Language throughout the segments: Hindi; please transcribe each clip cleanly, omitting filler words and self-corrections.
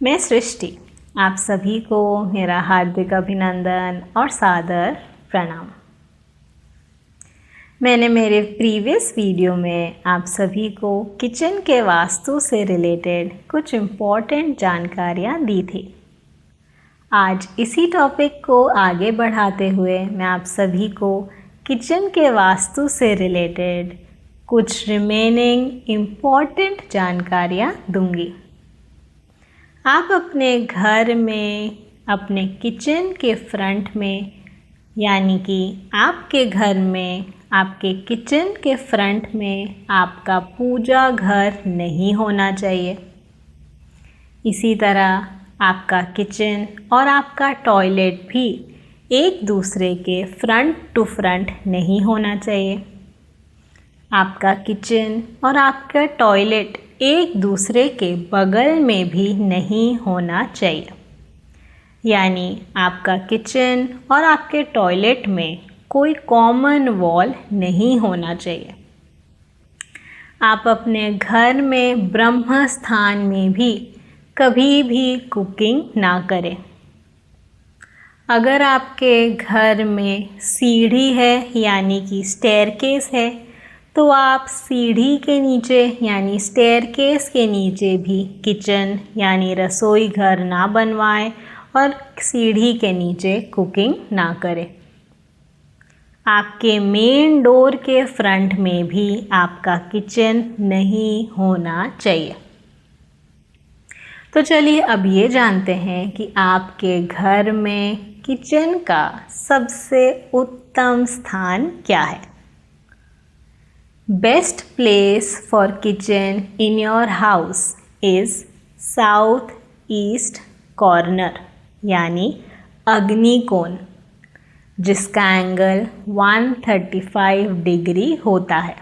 मैं सृष्टि, आप सभी को मेरा हार्दिक अभिनंदन और सादर प्रणाम। मैंने मेरे प्रीवियस वीडियो में आप सभी को किचन के वास्तु से रिलेटेड कुछ इम्पॉर्टेंट जानकारियाँ दी थी। आज इसी टॉपिक को आगे बढ़ाते हुए मैं आप सभी को किचन के वास्तु से रिलेटेड कुछ रिमेनिंग इम्पॉर्टेंट जानकारियाँ दूंगी। आप अपने घर में अपने किचन के फ्रंट में, यानी कि आपके घर में आपके किचन के फ्रंट में आपका पूजा घर नहीं होना चाहिए। इसी तरह आपका किचन और आपका टॉयलेट भी एक दूसरे के फ्रंट टू फ्रंट नहीं होना चाहिए। आपका किचन और आपका टॉयलेट एक दूसरे के बगल में भी नहीं होना चाहिए, यानी आपका किचन और आपके टॉयलेट में कोई कॉमन वॉल नहीं होना चाहिए। आप अपने घर में ब्रह्म स्थान में भी कभी भी कुकिंग ना करें। अगर आपके घर में सीढ़ी है यानी कि स्टेयरकेस है, तो आप सीढ़ी के नीचे यानी स्टेयरकेस के नीचे भी किचन यानी रसोई घर ना बनवाएं और सीढ़ी के नीचे कुकिंग ना करें। आपके मेन डोर के फ्रंट में भी आपका किचन नहीं होना चाहिए। तो चलिए अब ये जानते हैं कि आपके घर में किचन का सबसे उत्तम स्थान क्या है। Best place for kitchen in your house is south east corner यानी अग्निकोण, जिसका एंगल 135 डिग्री होता है।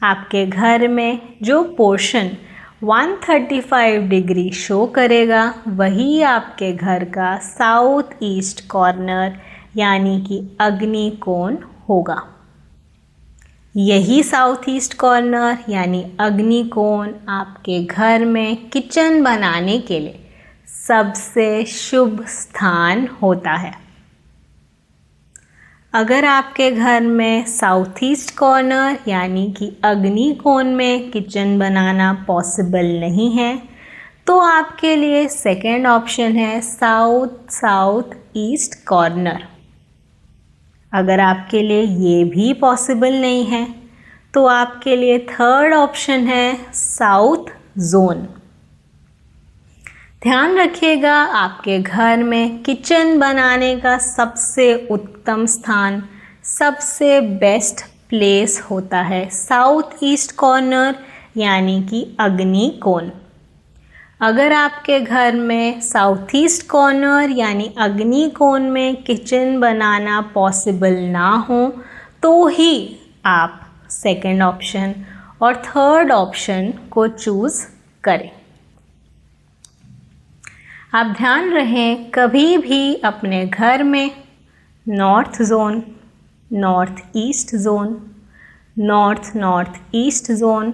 आपके घर में जो पोर्शन 135 डिग्री शो करेगा वही आपके घर का साउथ ईस्ट कॉर्नर यानी कि अग्निकोण होगा। यही साउथ ईस्ट कॉर्नर यानी अग्निकोण आपके घर में किचन बनाने के लिए सबसे शुभ स्थान होता है। अगर आपके घर में साउथ ईस्ट कॉर्नर यानी कि अग्निकोण में किचन बनाना पॉसिबल नहीं है, तो आपके लिए सेकंड ऑप्शन है साउथ ईस्ट कॉर्नर। अगर आपके लिए ये भी पॉसिबल नहीं है, तो आपके लिए थर्ड ऑप्शन है साउथ जोन। ध्यान रखिएगा, आपके घर में किचन बनाने का सबसे उत्तम स्थान, सबसे बेस्ट प्लेस होता है साउथ ईस्ट कॉर्नर यानी कि अग्निकोण। अगर आपके घर में साउथ ईस्ट कॉर्नर यानी अग्निकोण में किचन बनाना पॉसिबल ना हो, तो ही आप सेकंड ऑप्शन और थर्ड ऑप्शन को चूज़ करें। आप ध्यान रहें, कभी भी अपने घर में north zone, north east zone, north east zone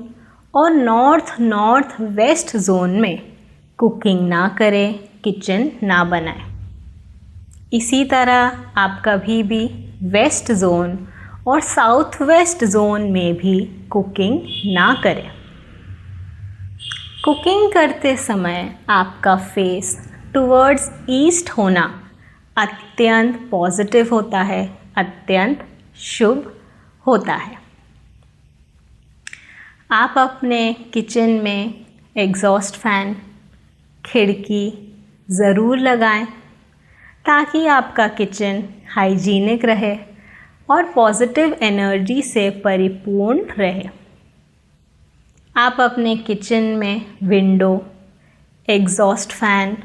और नॉर्थ वेस्ट जोन में कुकिंग ना करें, किचन ना बनाएं। इसी तरह आप कभी भी वेस्ट जोन और साउथ वेस्ट जोन में भी कुकिंग ना करें। कुकिंग करते समय आपका फेस टुवर्ड्स ईस्ट होना अत्यंत पॉजिटिव होता है, अत्यंत शुभ होता है। आप अपने किचन में एग्जॉस्ट फैन, खिड़की ज़रूर लगाएं ताकि आपका किचन हाइजीनिक रहे और पॉजिटिव एनर्जी से परिपूर्ण रहे। आप अपने किचन में विंडो, एग्जॉस्ट फैन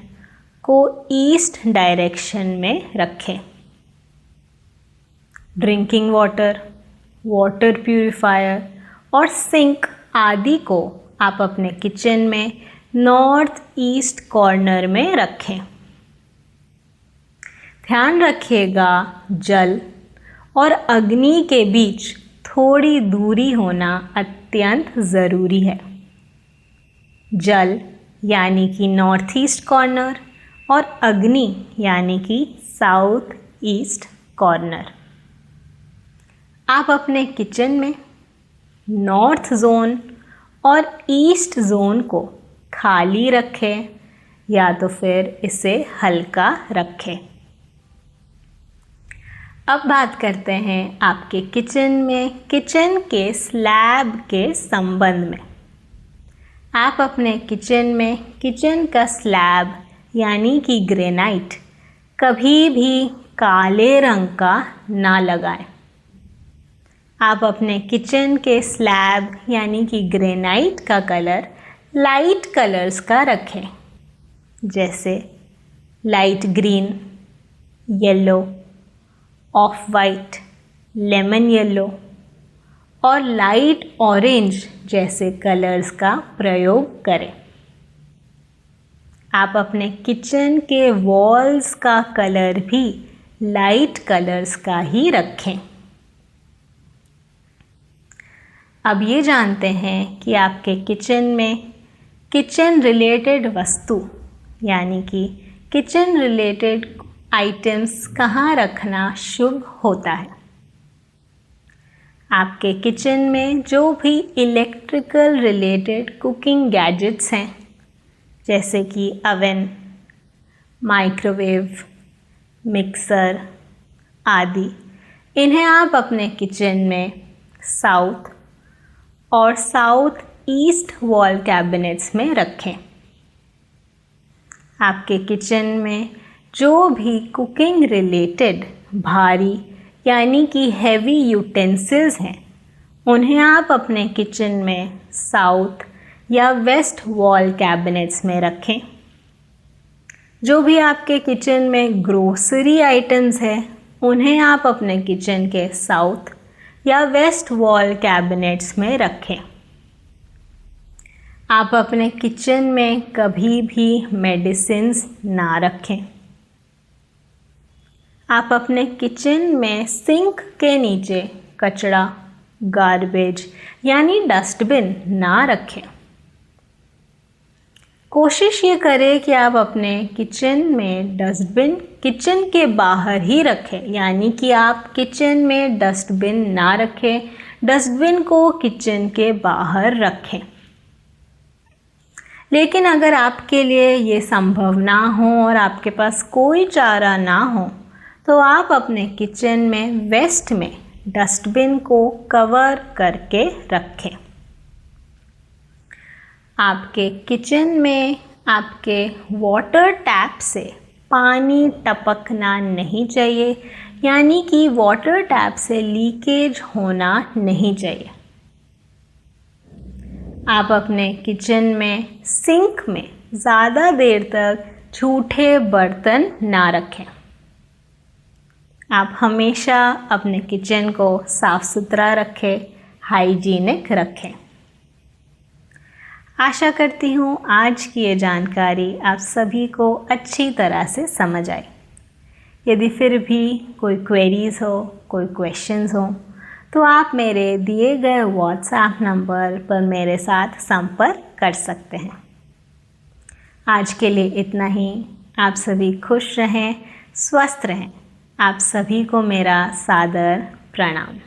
को ईस्ट डायरेक्शन में रखें। ड्रिंकिंग वाटर, वाटर प्यूरिफायर और सिंक आदि को आप अपने किचन में नॉर्थ ईस्ट कॉर्नर में रखें। ध्यान रखिएगा, जल और अग्नि के बीच थोड़ी दूरी होना अत्यंत ज़रूरी है। जल यानी कि नॉर्थ ईस्ट कॉर्नर और अग्नि यानी कि साउथ ईस्ट कॉर्नर। आप अपने किचन में नॉर्थ जोन और ईस्ट जोन को खाली रखें या तो फिर इसे हल्का रखें। अब बात करते हैं आपके किचन में किचन के स्लैब के संबंध में। आप अपने किचन में किचन का स्लैब यानी कि ग्रेनाइट कभी भी काले रंग का ना लगाएं। आप अपने किचन के स्लैब यानी कि ग्रेनाइट का कलर लाइट कलर्स का रखें, जैसे light green, yellow, of white, lemon yellow और लाइट ऑरेंज जैसे कलर्स का प्रयोग करें। आप अपने किचन के वॉल्स का कलर भी लाइट कलर्स का ही रखें। अब ये जानते हैं कि आपके किचन में किचन रिलेटेड वस्तु यानी कि किचन रिलेटेड आइटम्स कहाँ रखना शुभ होता है। आपके किचन में जो भी इलेक्ट्रिकल रिलेटेड कुकिंग गैजेट्स हैं, जैसे कि अवन, माइक्रोवेव, मिक्सर आदि, इन्हें आप अपने किचन में साउथ और साउथ ईस्ट वॉल कैबिनेट्स में रखें। आपके किचन में जो भी कुकिंग रिलेटेड भारी यानी कि हैवी यूटेंसिल्स हैं, उन्हें आप अपने किचन में साउथ या वेस्ट वॉल कैबिनेट्स में रखें। जो भी आपके किचन में ग्रोसरी आइटम्स हैं, उन्हें आप अपने किचन के साउथ या वेस्ट वॉल कैबिनेट्स में रखें। आप अपने किचन में कभी भी मेडिसिन्स ना रखें। आप अपने किचन में सिंक के नीचे कचरा, गार्बेज यानी डस्टबिन ना रखें। कोशिश ये करें कि आप अपने किचन में डस्टबिन किचन के बाहर ही रखें, यानी कि आप किचन में डस्टबिन ना रखें, डस्टबिन को किचन के बाहर रखें। लेकिन अगर आपके लिए ये संभव ना हो और आपके पास कोई चारा ना हो, तो आप अपने किचन में वेस्ट में डस्टबिन को कवर करके रखें। आपके किचन में आपके वाटर टैप से पानी टपकना नहीं चाहिए, यानी कि वाटर टैप से लीकेज होना नहीं चाहिए। आप अपने किचन में सिंक में ज़्यादा देर तक झूठे बर्तन ना रखें। आप हमेशा अपने किचन को साफ़ सुथरा रखें, हाइजीनिक रखें। आशा करती हूँ आज की ये जानकारी आप सभी को अच्छी तरह से समझ आई। यदि फिर भी कोई क्वेरीज़ हो, कोई क्वेश्चंस हो, तो आप मेरे दिए गए व्हाट्सएप नंबर पर मेरे साथ संपर्क कर सकते हैं। आज के लिए इतना ही। आप सभी खुश रहें, स्वस्थ रहें। आप सभी को मेरा सादर प्रणाम।